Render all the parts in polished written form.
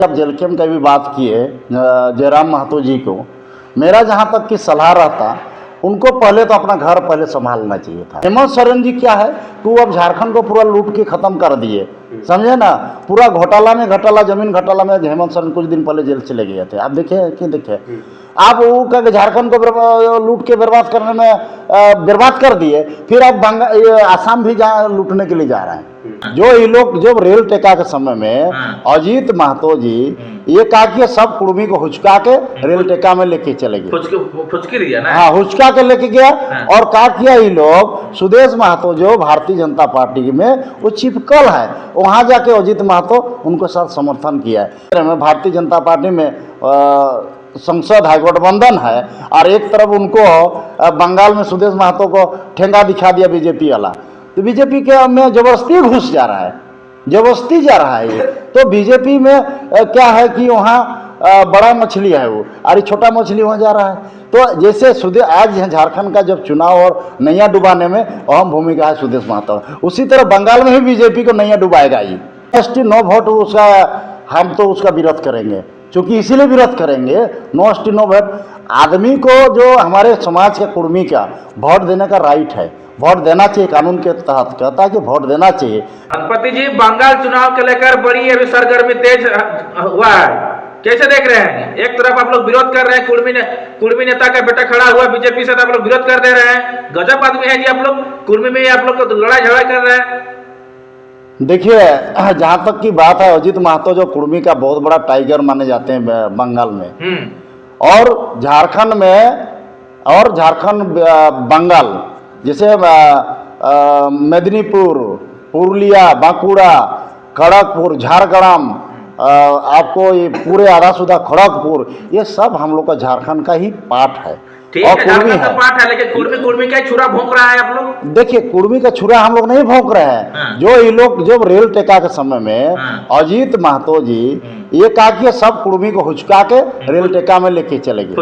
आप जेलकेम की भी बात किए जयराम महतो जी को, मेरा जहाँ तक की सलाह रहता, उनको पहले तो अपना घर पहले संभालना चाहिए था। हेमंत सोरेन जी क्या है कि वो अब झारखंड को पूरा लूट के खत्म कर दिए, समझे ना। पूरा घोटाला में घोटाला, जमीन घोटाला में हेमंत सोरेन कुछ दिन पहले जेल चले गए थे। आप देखे कि देखे आप वो का झारखंड को लूट के बर्बाद करने में बर्बाद कर दिए, फिर अब आसाम भी लूटने के लिए जा रहे हैं। जो ये लोग जब रेल टेका के समय में अजीत महतो जी ये कहा कि सब कुर्मी को हुचका के रेल टेका में लेके चले गए, फुचकी दिया ना, हाँ हुचका के लेके गया। और कहा किया ये लोग सुदेश महतो जो भारतीय जनता पार्टी में वो चिपकल है, वहाँ जाके अजीत महतो उनको साथ समर्थन किया है। भारतीय जनता पार्टी में संसद है, गठबंधन है, और एक तरफ उनको बंगाल में सुदेश महतो को ठेंगा दिखा दिया बीजेपी वाला, तो बीजेपी के में जबरदस्ती घुस जा रहा है, जबरदस्ती जा रहा है ये। तो बीजेपी में क्या है कि वहाँ बड़ा मछली है वो, और छोटा मछली वहाँ जा रहा है। तो जैसे आज झारखंड का जब चुनाव और नैया डुबाने में अहम भूमिका है सुदेश महतो, उसी तरह बंगाल में भी बीजेपी को नैया डुबाएगा ये। एसटी नो वोट उसका, हम तो उसका विरोध करेंगे, क्योंकि इसीलिए विरोध करेंगे, नो एसटी नो वोट। आदमी को जो हमारे समाज के कुर्मी का वोट देने का राइट है, वोट देना चाहिए, कानून के तहत कहता है कि वोट देना चाहिए। गणपति जी, बंगाल चुनाव को लेकर बड़ी अभी सरगर्मी तेज हुआ है, कैसे देख रहे हैं? एक तरफ आप लोग विरोध कर रहे हैं, कुर्मी नेता का बेटा खड़ा हुआ बीजेपी से, तो आप लोग विरोध कर दे रहे हैं। गजब आदमी है जी आप लोग, कुर्मी में आप लोग तो लड़ाई झगड़ा कर रहे हैं। देखिए, जहाँ तक की बात है, अजीत महतो जो कुर्मी का बहुत बड़ा टाइगर माने जाते हैं बंगाल में, और झारखंड में, और झारखंड बंगाल जैसे मेदिनीपुर, पुरुलिया, बांकुड़ा, खड़गपुर, झारग्राम, आपको ये पूरे आधासुदा खड़गपुर, ये सब हम लोग का झारखंड का ही पार्ट है। ठीक है, झारखंड का पार्ट है, लेकिन कुर्मी का छुरा भोंक रहा है आप लोग। देखिए, कुर्मी का छुरा हम लोग नहीं भोंक रहे हैं। जो ये लोग जब रेल टेका के समय में अजीत महतो जी ये कहा कि सब कुर्मी को हुचका के रेल टेका में लेके चले गए,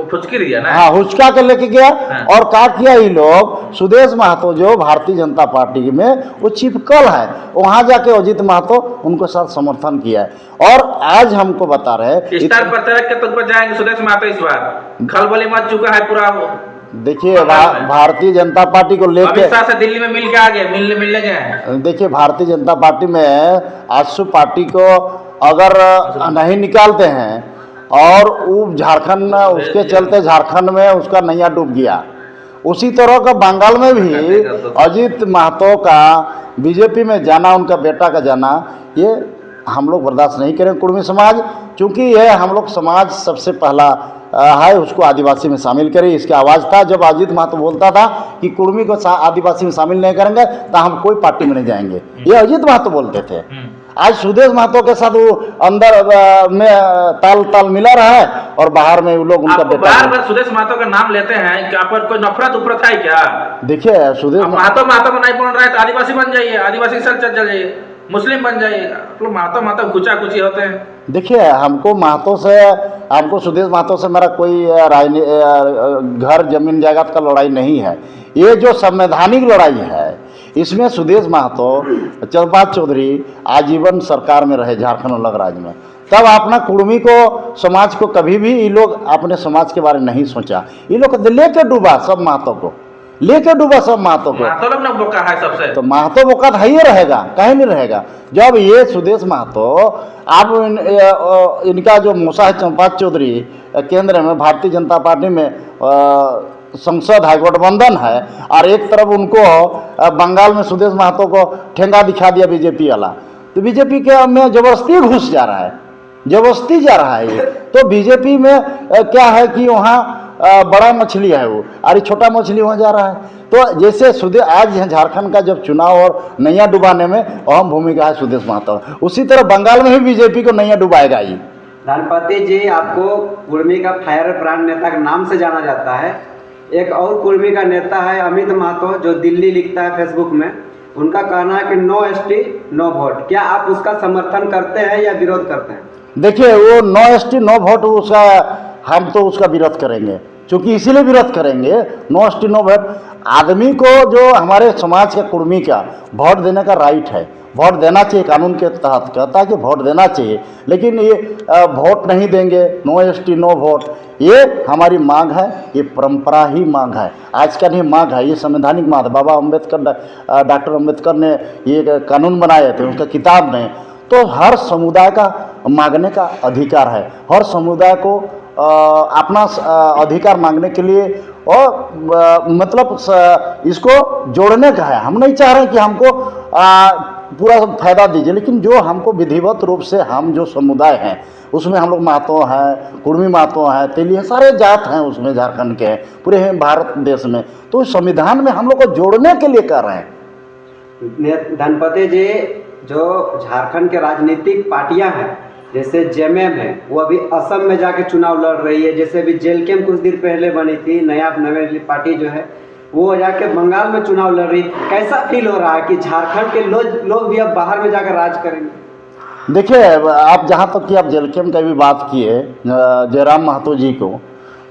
फुचकी दिया ना, हाँ हुचका के लेके गया। और कहा किया ये लोग सुदेश महतो जो भारतीय जनता पार्टी में वो चिपकल है, वहाँ जाके अजीत महतो उनको साथ समर्थन किया है। और आज हमको बता रहे हैं स्टार प्रचारक के तौर पर जाएंगे सुदेश महतो इस बार, खलबली मच चुका है पूरा। देखिए, भारतीय जनता पार्टी को लेकर से दिल्ली में मिल के आ गए, मिलने गए। देखिए, भारतीय जनता पार्टी में आजसू पार्टी को अगर नहीं निकालते हैं, और वो झारखंड में उसके चलते झारखंड में उसका नैया डूब गया, उसी तरह का बंगाल में भी अजीत महतो का बीजेपी में जाना, उनका बेटा का जाना, ये हम लोग बर्दाश्त नहीं करें कुर्मी समाज। क्योंकि यह हम लोग समाज सबसे पहला है, उसको आदिवासी में शामिल करें, इसकी आवाज़ था। जब अजीत महतो बोलता था कि कुर्मी को आदिवासी में शामिल नहीं करेंगे तो हम कोई पार्टी में नहीं जाएंगे, ये अजीत महतो बोलते थे। आज सुदेश महतो के साथ वो अंदर में ताल मिला रहा है, और बाहर में वो लोग उनका बेटा। बार सुदेश महतो का नाम लेते हैं, क्या पर कोई नफरत उपरत है क्या? देखिए, सुदेश महतो में नहीं बोल रहा है तो आदिवासी बन जाइए, आदिवासी सर चल जाइए, मुस्लिम बन जाइए। तो महतो कुचा कुची होते हैं। देखिए, हमको सुदेश महतो से मेरा कोई घर जमीन जायदाद का लड़ाई नहीं है। ये जो संवैधानिक लड़ाई है, इसमें सुदेश महतो, चंद्रपाल चौधरी आजीवन सरकार में रहे झारखंड अलग राज्य में, तब अपना कुर्मी को समाज को कभी भी ये लोग अपने समाज के बारे में नहीं सोचा। ये लोग लेके डूबा, सब महतो को लेके डूबा, सब महतो को। महतो लोग ना बोका है सबसे, तो महतो बोका है ही रहेगा, कहीं नहीं रहेगा। जब ये सुदेश महतो, आप इनका जो मूसा है चंद्रपाल चौधरी केंद्र में भारतीय जनता पार्टी में संसद है, गठबंधन है, और एक तरफ उनको बंगाल में सुदेश महतो को ठेंगा दिखा दिया बीजेपी वाला, तो बीजेपी के में जबरदस्ती घुस जा रहा है, जबरदस्ती जा रहा है ये। तो बीजेपी में क्या है कि वहाँ बड़ा मछली है वो, और छोटा मछली वहाँ जा रहा है। तो जैसे आज झारखंड का जब चुनाव और नैया डुबाने में अहम भूमिका है सुदेश महतो, उसी तरह बंगाल में भी बीजेपी को नैया डुबाएगा ये। गणपति जी, आपको कुर्मी का फायर ब्रांड नेता के नाम से जाना जाता है। एक और कुर्मी का नेता है अमित महतो, जो दिल्ली लिखता है फेसबुक में। उनका कहना है कि नो एसटी नो वोट। क्या आप उसका समर्थन करते हैं या विरोध करते हैं? देखिए, वो नो एसटी नो वोट, उसका हम तो उसका विरोध करेंगे, क्योंकि इसीलिए विरोध करेंगे, नो एसटी नो वोट। आदमी को जो हमारे समाज के कुर्मी का वोट देने का राइट है, वोट देना चाहिए, कानून के तहत कहता है कि वोट देना चाहिए, लेकिन ये वोट नहीं देंगे, नो एसटी नो वोट, ये हमारी मांग है, ये परंपरा ही मांग है, आज का नहीं मांग है, ये संवैधानिक मांग है। बाबा अम्बेडकर, डॉक्टर अम्बेडकर ने ये कानून बनाए थे उनका किताब में। तो हर समुदाय का मांगने का अधिकार है, हर समुदाय को अपना अधिकार मांगने के लिए और मतलब इसको जोड़ने का है। हम नहीं चाह रहे कि हमको पूरा फायदा दीजिए, लेकिन जो हमको विधिवत रूप से हम जो समुदाय हैं उसमें हम लोग महतो हैं, कुर्मी महतो हैं, तेली हैं, सारे जात हैं उसमें, झारखंड के हैं, पूरे हैं भारत देश में। तो संविधान में हम लोग को जोड़ने के लिए कर रहे हैं। धनपति जी, जो झारखंड के राजनीतिक पार्टियां हैं जैसे जेएमएम है, वो अभी असम में जाके चुनाव लड़ रही है। जैसे अभी जेलकेम कुछ दिन पहले बनी थी, नई पार्टी जो है वो जाके बंगाल में चुनाव लड़ रही। कैसा फील हो रहा है कि झारखंड के लोग भी अब बाहर में जाकर राज करेंगे? देखिए, आप जहाँ तक कि आप जेलकेम की भी बात किए जयराम महतो जी को,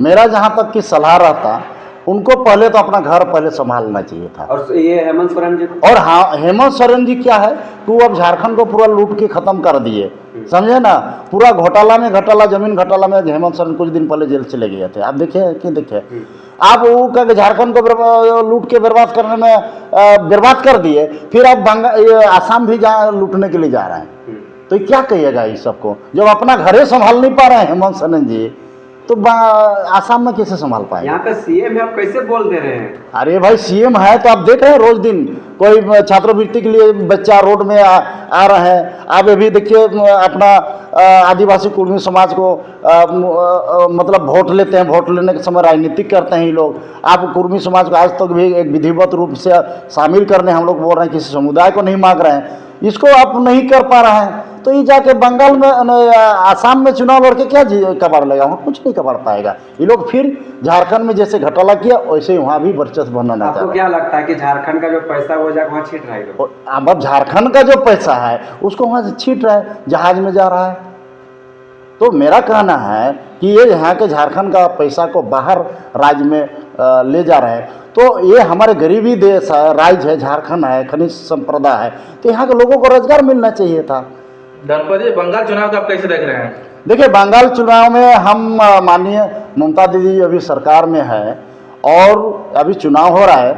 मेरा जहाँ तक कि सलाह रहता, उनको पहले तो अपना घर पहले संभालना चाहिए था। और ये हेमंत सोरेन जी, और हाँ, हेमंत सोरेन जी क्या है कि वो अब झारखंड को पूरा लूट के खत्म कर दिए, समझे ना, पूरा घोटाला में घोटाला, जमीन घोटाला में हेमंत सोरेन कुछ दिन पहले जेल चले गए थे। आप देखे कि देखे आप वो का झारखंड को लूट के बर्बाद करने में बर्बाद कर दिए, फिर अब आसाम भी लूटने के लिए जा रहे हैं। तो क्या कहिएगा इस सबको, जब अपना घरे संभाल नहीं पा रहे हैं हेमंत सोरेन जी, तो आसाम में कैसे संभाल पाएंगे? यहाँ पे सीएम है, आप कैसे बोल दे रहे हैं? अरे भाई, सीएम है तो आप देख रहे हैं रोज दिन कोई छात्रवृत्ति के लिए बच्चा रोड में आ रहे हैं। आप अभी देखिए अपना आदिवासी कुर्मी समाज को मतलब वोट लेते हैं, वोट लेने के समय राजनीतिक करते हैं ये लोग। आप कुर्मी समाज को आज तक भी एक विधिवत रूप से शामिल करने हम लोग बोल रहे हैं, किसी समुदाय को नहीं मांग रहे हैं, इसको आप नहीं कर पा रहे हैं। तो ये जाके बंगाल में आसाम में चुनाव लड़के क्या कबाड़ लेगा? वहाँ कुछ नहीं कबाड़ पाएगा। ये लोग फिर झारखंड में जैसे घोटाला किया वैसे ही वहाँ भी वर्चस्व बनाना चाहते हैं। आपको क्या लगता है कि झारखंड का जो पैसा वो जाकर वहाँ छीट रहा है? अब झारखंड का जो पैसा है उसको वहाँ से छीट रहा है, जहाज में जा रहा है। तो मेरा कहना है कि ये यहाँ के झारखंड का पैसा को बाहर राज्य में ले जा रहे हैं। तो ये हमारे गरीबी देश है, राज्य है, झारखंड है, खनिज संपदा है, तो यहाँ के लोगों को रोजगार मिलना चाहिए था। धनपति, बंगाल चुनाव को आप कैसे देख रहे हैं? देखिए, बंगाल चुनाव में हम माननीय ममता दीदी अभी सरकार में है और अभी चुनाव हो रहा है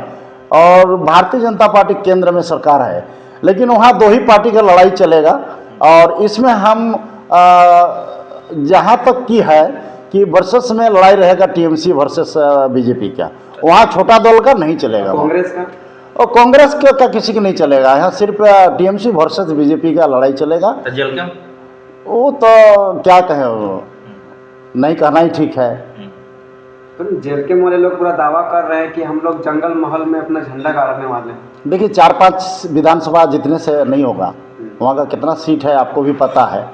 और भारतीय जनता पार्टी केंद्र में सरकार है, लेकिन वहाँ दो ही पार्टी का लड़ाई चलेगा। और इसमें हम जहाँ तक की है कि वर्सेस में लड़ाई रहेगा टीएमसी वर्सेस बीजेपी का, वहाँ छोटा दल का नहीं चलेगा। कांग्रेस का और कांग्रेस का किसी का नहीं चलेगा, यहाँ सिर्फ टीएमसी वर्सेस बीजेपी का लड़ाई चलेगा। जेलकेम वो तो क्या कहें, वो नहीं कहना ही ठीक है। तो जेलकेम वाले लोग पूरा दावा कर रहे हैं कि हम लोग जंगल महल में अपना झंडा गाड़ने वाले हैं। देखिए, 4-5 विधानसभा जितने से नहीं होगा, वहाँ का कितना सीट है आपको भी पता है,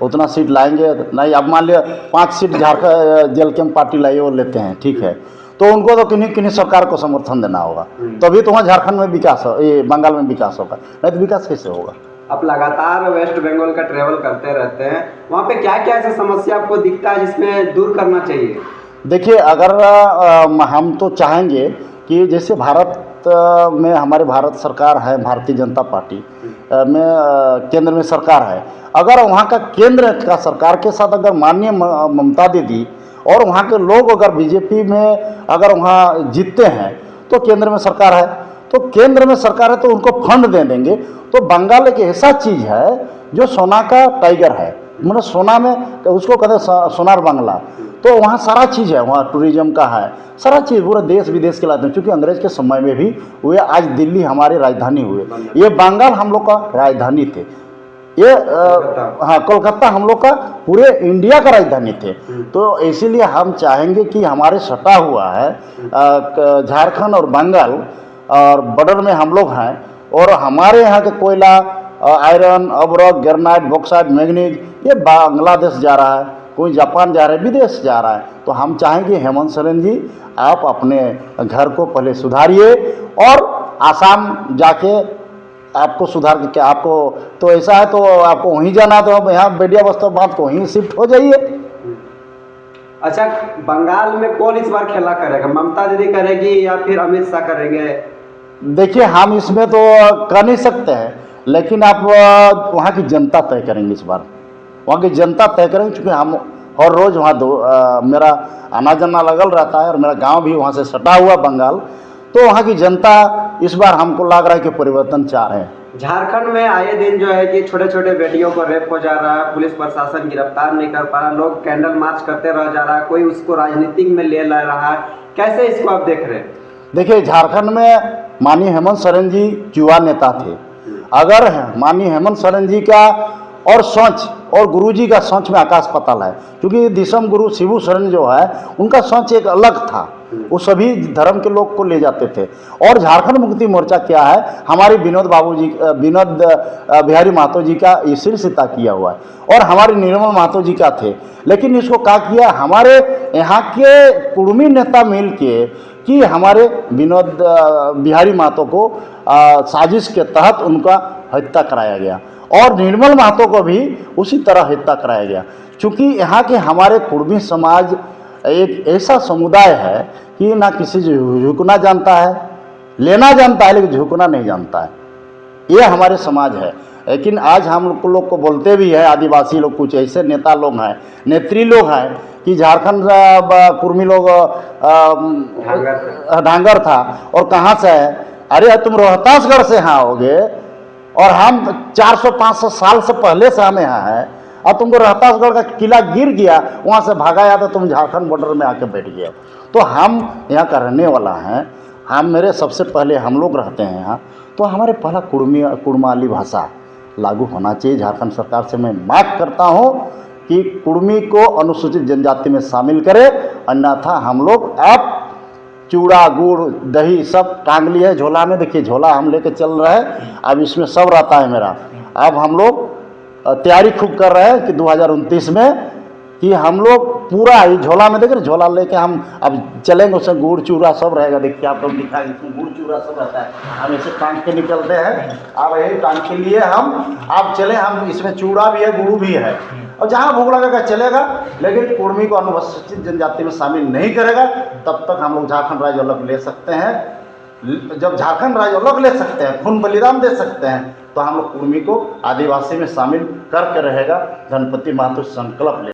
उतना सीट लाएंगे नहीं। अब मान लिया 5 सीट झारखंड जेलकेम पार्टी लाई वो लेते हैं, ठीक है, तो उनको तो किन्हीं सरकार को समर्थन देना होगा, तभी तो वहाँ झारखंड में विकास हो, ये बंगाल में विकास होगा, नहीं तो विकास कैसे होगा? आप लगातार वेस्ट बंगाल का ट्रेवल करते रहते हैं, वहाँ पे क्या क्या ऐसा समस्या आपको दिखता है जिसमें दूर करना चाहिए? देखिए, अगर हम तो चाहेंगे कि जैसे भारत में हमारे भारत सरकार है, भारतीय जनता पार्टी में केंद्र में सरकार है, अगर वहाँ का केंद्र का सरकार के साथ अगर माननीय ममता दीदी और वहाँ के लोग अगर बीजेपी में अगर वहाँ जीतते हैं तो केंद्र में सरकार है, तो केंद्र में सरकार है तो उनको फंड दे देंगे। तो बंगाल एक ऐसा चीज़ है जो सोना का टाइगर है, मतलब सोना में उसको कहते हैं सोनार बांग्ला। तो वहाँ सारा चीज़ है, वहाँ टूरिज्म का है, सारा चीज़ पूरे देश विदेश के लाते हैं। क्योंकि अंग्रेज के समय में भी हुए, आज दिल्ली हमारी राजधानी हुए, ये बंगाल हम लोग का राजधानी थे, ये हाँ कोलकाता हम लोग का पूरे इंडिया का राजधानी थे। तो इसीलिए हम चाहेंगे कि हमारे सटा हुआ है झारखंड और बंगाल और बॉर्डर में हम लोग हैं, और हमारे यहाँ के कोयला, आयरन, अब्रक, ग्रेनाइट, बॉक्साइट, मैग्नीज ये बांग्लादेश जा रहा है, कोई जापान जा रहा है, विदेश जा रहा है। तो हम चाहेंगे हेमंत सोरेन जी आप अपने घर को पहले सुधारिए और आसाम जाके आपको सुधार के क्या आपको तो ऐसा है तो आपको वहीं जाना, तो अब यहाँ बेडिया बस्तर बात को वहीं शिफ्ट हो जाइए। अच्छा, बंगाल में कौन इस बार खेला करेगा? ममता दीदी करेगी या फिर अमित शाह करेंगे? देखिए, हम इसमें तो कह नहीं सकते हैं, लेकिन आप वहाँ की जनता तय करेंगे इस बार। वहाँ की जनता तय करेंगे, क्योंकि हम हर रोज़ वहाँ मेरा आना जाना लगल रहता है और मेरा गांव भी वहाँ से सटा हुआ बंगाल। तो वहाँ की जनता इस बार हमको लग रहा है कि परिवर्तन चाह रहे हैं। झारखंड में आए दिन जो है कि छोटे छोटे बेटियों को रेप हो जा रहा है, पुलिस प्रशासन गिरफ्तार नहीं कर पा रहा, लोग कैंडल मार्च करते रह जा रहा है, कोई उसको राजनीतिक में ले ला रहा है। कैसे इसको आप देख रहे हैं? देखिए, झारखंड में माननीय हेमंत सोरेन जी युवा नेता थे। अगर माननीय हेमंत सोरेन जी का और सोच और गुरुजी का सोच में आकाश पाताल है, क्योंकि दिसम गुरु शिबू सोरेन जो है उनका सोच एक अलग था। वो सभी धर्म के लोग को ले जाते थे। और झारखंड मुक्ति मोर्चा क्या है, हमारे विनोद बिहारी महतो जी का ये सिलसिला किया हुआ है और हमारे निर्मल महतो जी का थे। लेकिन इसको क्या किया हमारे यहाँ के कुर्मी नेता मिल के कि हमारे विनोद बिहारी महतो को साजिश के तहत उनका हत्या कराया गया और निर्मल महतो को भी उसी तरह हत्या कराया गया। चूँकि यहाँ के हमारे कुर्मी समाज एक ऐसा समुदाय है कि ना किसी से झुकना जानता है, लेना जानता है, लेकिन झुकना नहीं जानता है। ये हमारे समाज है। लेकिन आज हम लोग को बोलते भी है, आदिवासी लोग कुछ ऐसे नेता लोग हैं, नेत्री लोग हैं कि झारखंड कुर्मी लोग ढांगर था और कहाँ से है, अरे तुम रोहतासगढ़ से यहाँ आओगे और हम 400-500 साल से पहले से हम यहाँ हैं और तुमको रोहतासगढ़ का किला गिर गया, वहाँ से भागा तो तुम झारखंड बॉर्डर में आके बैठ गए। तो हम यहाँ का रहने वाला हैं, हम मेरे सबसे पहले हम लोग रहते हैं यहाँ, तो हमारे पहला कुड़माली भाषा लागू होना चाहिए। झारखंड सरकार से मैं मांग करता हूँ कि कुर्मी को अनुसूचित जनजाति में शामिल करें, अन्यथा हम लोग अब चूड़ा गुड़ दही सब टांग लिए है झोला में। देखिए, झोला हम लेके चल रहे हैं, अब इसमें सब रहता है मेरा। अब हम लोग तैयारी खूब कर रहे हैं कि 2029 में कि हम लोग पूरा ही झोला में, देखिए झोला लेके हम अब चलेंगे, उसमें गुड़ चूड़ा सब रहेगा। देखिए आप लोग दिखाएंगे, इसमें गुड़ चूड़ा सब रहता है। हम ऐसे टांग के निकलते हैं, अब यही टांग के लिए हम आप चले, हम इसमें चूड़ा भी है गुड़ भी है और जहाँ भूख लगेगा चलेगा। लेकिन कुर्मी को अनुसूचित जनजाति में शामिल नहीं करेगा तब तक हम लोग झारखंड राज्य अलग ले सकते हैं। जब झारखंड राज्य अलग ले सकते हैं, खून बलिदान दे सकते हैं, तो हम लोग कुर्मी को आदिवासी में शामिल करके रहेगा। गणपति महतो संकल्प ले।